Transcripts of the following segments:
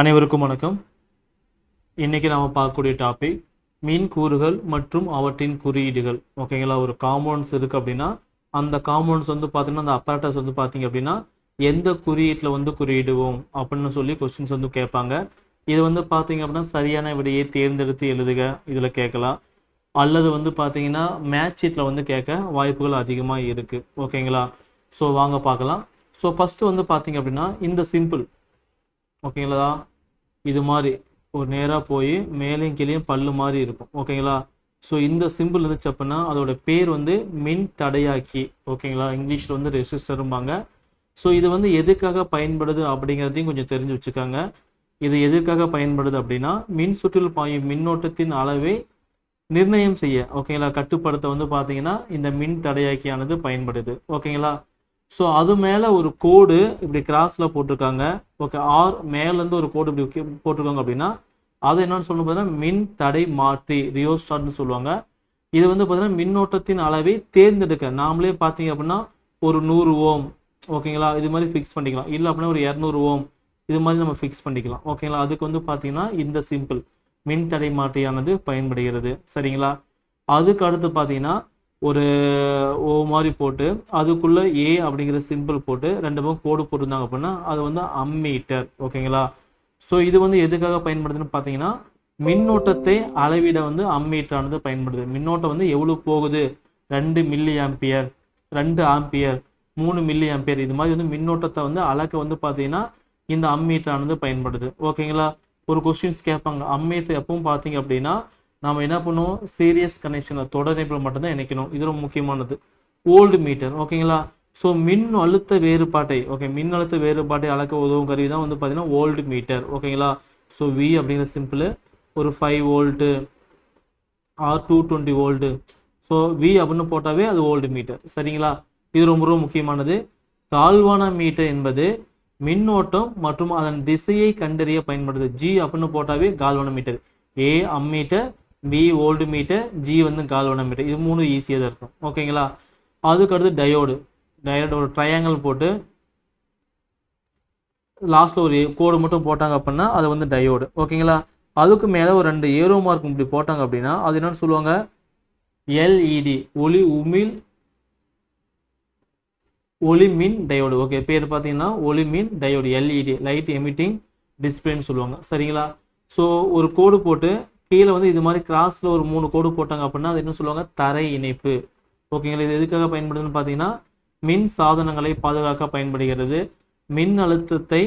அனைவருக்கும் வணக்கம். இன்னைக்கு நாம பார்க்கக்கூடிய டாபிக் மீன் கூறுகள் மற்றும் அவற்றின் குறியீடுகள். ஓகேங்களா? ஒரு காம்பவுண்ட்ஸ் இருக்கு அப்படின்னா அந்த காம்பவுண்ட்ஸ் வந்து பார்த்தீங்கன்னா அந்த அப்பராட்டஸ் வந்து பார்த்தீங்க அப்படின்னா எந்த குறியீட்டில் வந்து குறியிடுவோம் அப்படின்னு சொல்லி கொஸ்டின்ஸ் வந்து கேட்பாங்க. இது வந்து பார்த்தீங்க அப்படின்னா சரியான விடையை தேர்ந்தெடுத்து எழுதுக இதில் கேட்கலாம். அல்லது வந்து பார்த்தீங்கன்னா மேட்ச் ஷீட்டில் வந்து கேட்க வாய்ப்புகள் அதிகமாக இருக்குது. ஓகேங்களா? ஸோ வாங்க பார்க்கலாம். ஸோ ஃபஸ்ட்டு வந்து பார்த்தீங்க அப்படின்னா இந்த சிம்பிள் ஓகேங்களா, இது மாதிரி ஒரு நேராக போய் மேலேயும் கீழேயும் பல்லு மாதிரி இருக்கும். ஓகேங்களா? ஸோ இந்த சிம்பிள் இருந்துச்சு அப்படின்னா அதோட பேர் வந்து மின் தடையாக்கி. ஓகேங்களா? இங்கிலீஷில் வந்து ரெசிஸ்டரும்பாங்க. ஸோ இது வந்து எதுக்காக பயன்படுது அப்படிங்கிறதையும் கொஞ்சம் தெரிஞ்சு வச்சுக்காங்க. இது எதற்காக பயன்படுது அப்படின்னா மின் சுற்றில் பாயும் மின்னோட்டத்தின் அளவை நிர்ணயம் செய்ய, ஓகேங்களா, கட்டுப்படுத்த வந்து பார்த்தீங்கன்னா இந்த மின் தடையாக்கியானது பயன்படுது. ஓகேங்களா? ஸோ அது மேலே ஒரு கோடு இப்படி கிராஸில் போட்டிருக்காங்க. ஓகே, ஆர் மேலேருந்து ஒரு கோடு இப்படி போட்டிருக்காங்க அப்படின்னா அது என்னன்னு சொல்லணும் பார்த்தீங்கன்னா மின் தடை மாற்றி, ரியோஸ்டாட்னு சொல்லுவாங்க. இது வந்து பார்த்தீங்கன்னா மின்னோட்டத்தின் அளவை தேர்ந்தெடுக்க நாமளே பார்த்தீங்க அப்படின்னா ஒரு 100 ஓம், ஓகேங்களா, இது மாதிரி ஃபிக்ஸ் பண்ணிக்கலாம். இல்லை அப்படின்னா ஒரு 200 ஓம் இது மாதிரி நம்ம ஃபிக்ஸ் பண்ணிக்கலாம். ஓகேங்களா? அதுக்கு வந்து பார்த்தீங்கன்னா இந்த சிம்பிள் மின் தடை மாற்றியானது பயன்படுகிறது. சரிங்களா? அதுக்கு அடுத்து பார்த்தீங்கன்னா ஒரு ஓ மாதிரி போட்டு அதுக்குள்ளே ஏ அப்படிங்கிற சிம்பிள் போட்டு 2 பக்கம் கோடு போட்டிருந்தாங்க அப்படின்னா அது வந்து அம்மீட்டர். ஓகேங்களா? ஸோ இது வந்து எதுக்காக பயன்படுதுன்னு பார்த்தீங்கன்னா மின்னோட்டத்தை அளவிட வந்து அம்மீட்டரானது பயன்படுது. மின்னோட்டம் வந்து எவ்வளோ போகுது, 2 milli ampere, 2 ampere, 3 milli ampere, இது மாதிரி வந்து மின்னோட்டத்தை வந்து அளக்க வந்து பார்த்தீங்கன்னா இந்த அம்மீட்டரானது பயன்படுது. ஓகேங்களா? ஒரு கொஸ்டின்ஸ் கேட்பாங்க, அம்மீட்டர் எப்பவும் பார்த்தீங்க அப்படின்னா நாம் என்ன பண்ணுவோம், சீரியஸ் கனெக்ஷனில் தொடர் இணைப்பில் மட்டும்தான் இணைக்கணும். இது ரொம்ப முக்கியமானது. Old meter. ஓகேங்களா? ஸோ மின் அழுத்த வேறுபாட்டை, ஓகே, மின் அழுத்த வேறுபாட்டை அளக்க உதவும் கருவி தான் வந்து பார்த்தீங்கன்னா ஓல்டு மீட்டர். ஓகேங்களா? ஸோ வி அப்படிங்கிற சிம்பிள் ஒரு 5 volt or 220 volt. So V அப்படின்னு போட்டாவே அது ஓல்டு மீட்டர். சரிங்களா? இது ரொம்ப ரொம்ப முக்கியமானது. கால்வான மீட்டர் என்பது மின்னோட்டம் மற்றும் அதன் திசையை கண்டறிய பயன்படுது. ஜி அப்படின்னு போட்டாவே galvanometer. A ammeter, B voltmeter, G வந்து கால்வான மீட்டர். இது 3 ஈஸியாக தான் இருக்கும். ஓகேங்களா? அதுக்கடுத்து டயோடு. டயோடு ஒரு ட்ரையாங்கிள் போட்டு லாஸ்ட்டில் ஒரு கோடு மட்டும் போட்டாங்க அப்படின்னா அது வந்து டயோடு. ஓகேங்களா? அதுக்கு மேலே ஒரு 2 ஏரோ மார்க் இப்படி போட்டாங்க அப்படின்னா அது என்னன்னு சொல்லுவாங்க, எல்இடி, ஒளிமின் டயோடு. ஓகே, பேர் பார்த்தீங்கன்னா ஒளிமின் டயோடு, எல்இடி, லைட் எமிட்டிங் டிஸ்பிளேன்னு சொல்லுவாங்க. சரிங்களா? ஸோ ஒரு கோடு போட்டு கீழே வந்து இது மாதிரி கிராஸில் ஒரு 3 கோடு போட்டாங்க அப்படின்னா அது என்ன சொல்லுவாங்க, தரை இணைப்பு. ஓகேங்களா? இது எதுக்காக பயன்படுதுன்னு பார்த்தீங்கன்னா மின் சாதனங்களை பாதுகாக்க பயன்படுகிறது. மின் அழுத்தத்தை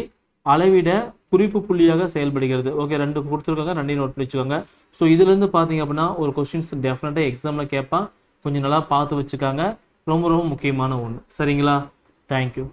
அளவிட குறிப்பு புள்ளியாக செயல்படுகிறது. ஓகே, 2 கொடுத்துருக்காங்க, 2 நோட் பண்ணி வச்சுக்கோங்க. ஸோ இதுலேருந்து பார்த்தீங்க அப்படின்னா ஒரு கொஸ்டின்ஸ் டெஃபினட்டாக எக்ஸாமில் கேட்பான். கொஞ்சம் நல்லா பார்த்து வச்சுக்காங்க. ரொம்ப ரொம்ப முக்கியமான ஒன்று. சரிங்களா? தேங்க்யூ.